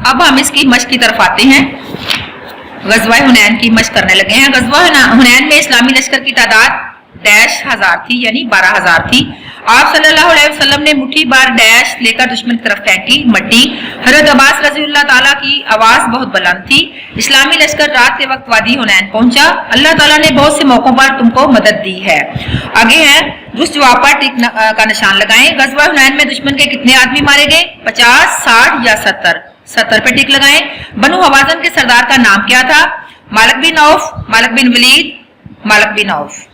अब हम इसकी मश्क की तरफ आते हैं। गज़वा हुनैन की मश्क करने लगे हैं। गज़वा हुनैन में इस्लामी लश्कर की तादाद डैश हजार थी, यानी 12,000 थी। आप सल्लल्लाहु अलैहि वसल्लम ने मुट्ठी बार डैश लेकर दुश्मन की तरफ फेंकी मट्टी। हज़रत अब्बास रज़ियल्लाहु ताला की आवाज बहुत बुलंद थी। इस्लामी लश्कर रात के वक्त वादी हुनैन पहुंचा। अल्लाह ताला ने बहुत से मौकों पर तुमको मदद दी है। आगे है, दुरुस्त जवाब पर टिक का निशान लगाएं। गज़वा हुनैन में दुश्मन के कितने आदमी मारे गए? 50, 60 या 70? 70 पे टिक लगाएं। बनु हवाज़न के सरदार का नाम क्या था? मालिक बिन औफ, मालिक बिन वलीद, मालिक बिन औफ।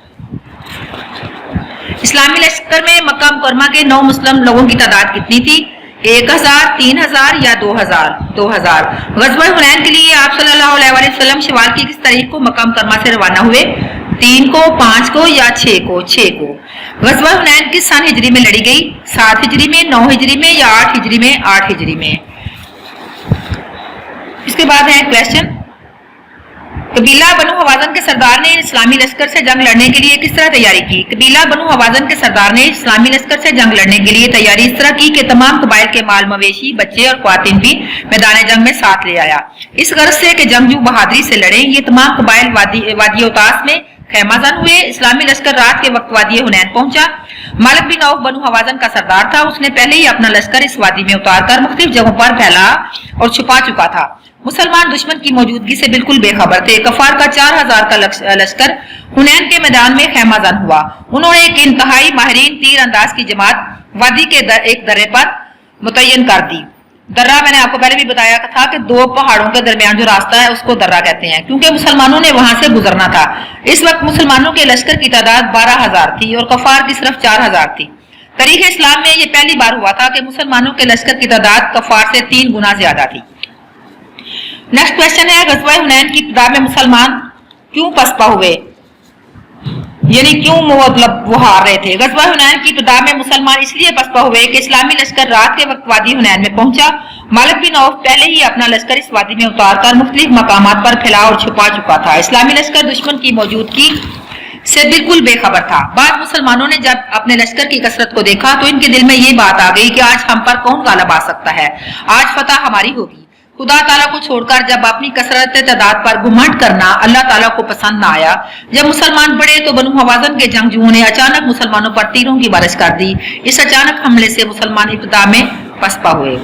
इस्लामी लश्कर में मक्का मुकरमा के 9 मुस्लिम लोगों की तादाद कितनी थी? 1000, 3000 या 2000? 2000। गज़वा हुनैन के लिए आप सल्लल्लाहु अलैहि वसल्लम शवाल की किस तारीख को मक्का मुकरमा से रवाना हुए? 3 को, 5 को या 6 को? 6 को। गज़वा हुनैन किस सन हिजरी में लड़ी गई? 7 हिजरी में, 9 हिजरी में या 8 हिजरी में? 8 हिजरी में। इसके बाद है क्वेश्चन, कबीला बनु हवाज़न के सरदार ने इस्लामी लश्कर से जंग लड़ने के लिए किस तरह तैयारी की? कबीला बनु हवाज़न के सरदार ने इस्लामी लश्कर से जंग लड़ने के लिए तैयारी इस तरह की कि तमाम कबाइल के माल मवेशी, बच्चे और ख्वातीन भी मैदान जंग में साथ ले आया, इस गर्ज से कि जंगजू बहादुरी से लड़े। ये तमाम कबाइल वादी उतास में खैमाजान हुए। इस्लामी लश्कर रात के वक्त वादी हुनैन पहुंचा। मालिक बिन औफ बनु हवाज़न का सरदार था। उसने पहले ही अपना लश्कर इस वादी में उतारकर मुख्तलिफ जगहों पर फैला और छुपा चुका था। मुसलमान दुश्मन की मौजूदगी से बिल्कुल बेखबर थे। कफार का 4000 का लश्कर हुनैन के मैदान में खैमाजान हुआ। उन्होंने एक इंतहाई माहिरीन तीर अंदाज की जमात वादी के एक दर्रे पर मुतय्यन कर दी। दर्रा मैंने आपको पहले भी बताया था कि 2 पहाड़ों के दरमियान जो रास्ता है उसको दर्रा कहते हैं, क्योंकि मुसलमानों ने वहां से गुजरना था। इस वक्त मुसलमानों के लश्कर की तादाद 12,000 थी और कफार की सिर्फ 4,000 थी। तारीख इस्लाम में यह पहली बार हुआ था कि मुसलमानों के लश्कर की तादाद कफार से 3 गुना ज्यादा थी। नेक्स्ट क्वेश्चन है, गज़वा हुनैन की इब्तिदा में मुसलमान क्यों पसपा हुए, यानी क्यों मतलब वो हार रहे थे? गज़वा हुनैन की इब्तिदा में मुसलमान इसलिए पसपा हुए कि इस्लामी लश्कर रात के वक्त वादी हुनैन में पहुंचा। मालिक बिन औफ पहले ही अपना लश्कर इस वादी में उतारकर मुख्तलिफ मकामात पर फैला और छुपा चुका था। इस्लामी लश्कर दुश्मन की मौजूदगी से बिल्कुल बेखबर था। बाद मुसलमानों ने जब अपने लश्कर की कसरत को देखा तो इनके दिल में ये बात आ गई कि आज हम पर कौन गालिब आ सकता है, आज फतह हमारी होगी। खुदा ताला को छोड़कर जब अपनी कसरत तादाद पर घुमंड करना अल्लाह ताला को पसंद न आया। जब मुसलमान बढ़े तो बनु हवाज़न के जंगजुओं ने अचानक मुसलमानों पर तीरों की बारिश कर दी। इस अचानक हमले से मुसलमान इब्तिदा में पसपा हुए।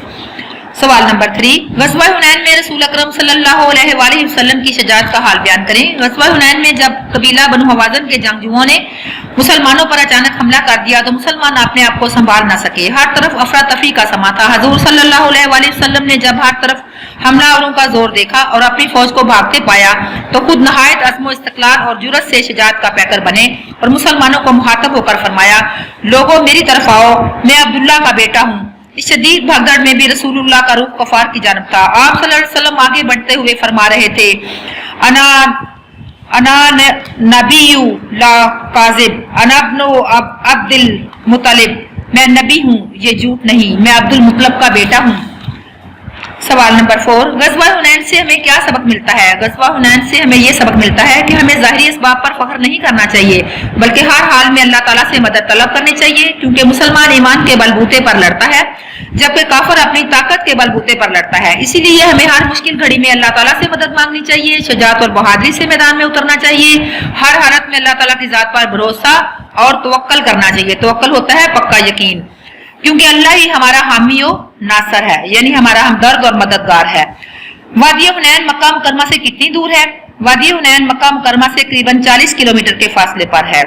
सवाल नंबर 3, गज़वा हुनैन में रसूल अकरम सल्लल्लाहु अलैहि वसल्लम की शजाअत का हाल बयान करें। गज़वा हुनैन में जब कबीला बनु हवाज़न के जंगजुओं ने मुसलमानों पर अचानक हमला कर दिया तो मुसलमान अपने आप को संभाल न सके। हर तरफ अफरा तफरी का समा था। हजूर सल्लल्लाहु अलैहि वसल्लम ने जब हर तरफ हमलावरों का जोर देखा और अपनी फौज को भागते पाया तो खुद नहायत अज़्म इस्तिक़लाल और जुर्रत से शजाअत का पैकर बने और मुसलमानों को मुखातब होकर फरमाया, लोगों मेरी तरफ आओ, मैं अब्दुल्ला का बेटा हूँ। इस शदीद भागदड़ में भी रसूलुल्लाह का रुख कफार की जानब था। आप सल्लल्लाहु अलैहि वसल्लम आगे बढ़ते हुए फरमा रहे थे, अना नबीयु ला काज़िब, अना इब्नु अब्दुल मुत्तलिब, मैं नबी हूँ, ये झूठ नहीं, मैं अब्दुल मुत्तलिब का बेटा हूँ। सवाल नंबर 4, गज़वा हुनैन से हमें क्या सबक मिलता है? गज़वा हुनैन से हमें यह सबक मिलता है कि हमें ज़ाहिरी इसबाब पर फख्र नहीं करना चाहिए, बल्कि हर हाल में अल्लाह ताला से मदद तलब करनी चाहिए, क्योंकि मुसलमान ईमान के बलबूते पर लड़ता है जबकि काफिर अपनी ताकत के बलबूते पर लड़ता है। इसीलिए हमें हर मुश्किल घड़ी में अल्लाह ताला से मदद मांगनी चाहिए, शजाअत और बहादुरी से मैदान में उतरना चाहिए। हर हालत में अल्लाह ताला की जात पर भरोसा और तवक्कल करना चाहिए। तवक्कल होता है पक्का यकीन, क्योंकि अल्लाह ही हमारा हामी व नासर है, यानी हमारा हमदर्द और मददगार है। वादी हुनैन मक्का मुकरमा से कितनी दूर है? वादी हुनैन मक्का मुकरमा से करीबन 40 किलोमीटर के फासले पर है।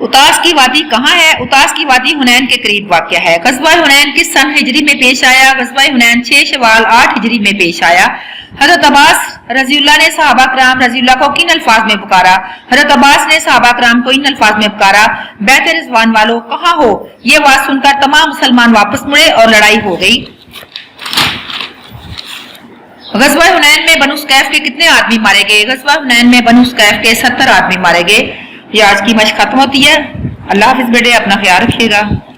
उतास की वादी कहाँ है? उतास की वादी हुनैन के करीब वाक़या है। गज़वा हुनैन किस सन हिजरी में पेश आया? गज़वा हुनैन 6 शवाल 8 हिजरी में पेश आया। हज़रत अब्बास रज़ियल्लाहु ने सहाबा कराम रज़ियल्लाहु को किन अल्फाज में पुकारा? हज़रत अब्बास ने सहाबा कराम को इन अल्फाज में पुकारा, बैत रिज़वान वालों कहाँ हो? ये बात सुनकर तमाम मुसलमान वापस मुड़े और लड़ाई हो गई। गज़वा हुनैन में बनु सकैफ के कितने आदमी मारे गए? गज़वा हुनैन में बनु सकैफ के 70 आदमी मारे गए। ये आज की मशक खत्म होती है। अल्लाह हाफ़िज़ बेटे, अपना ख्याल रखिएगा।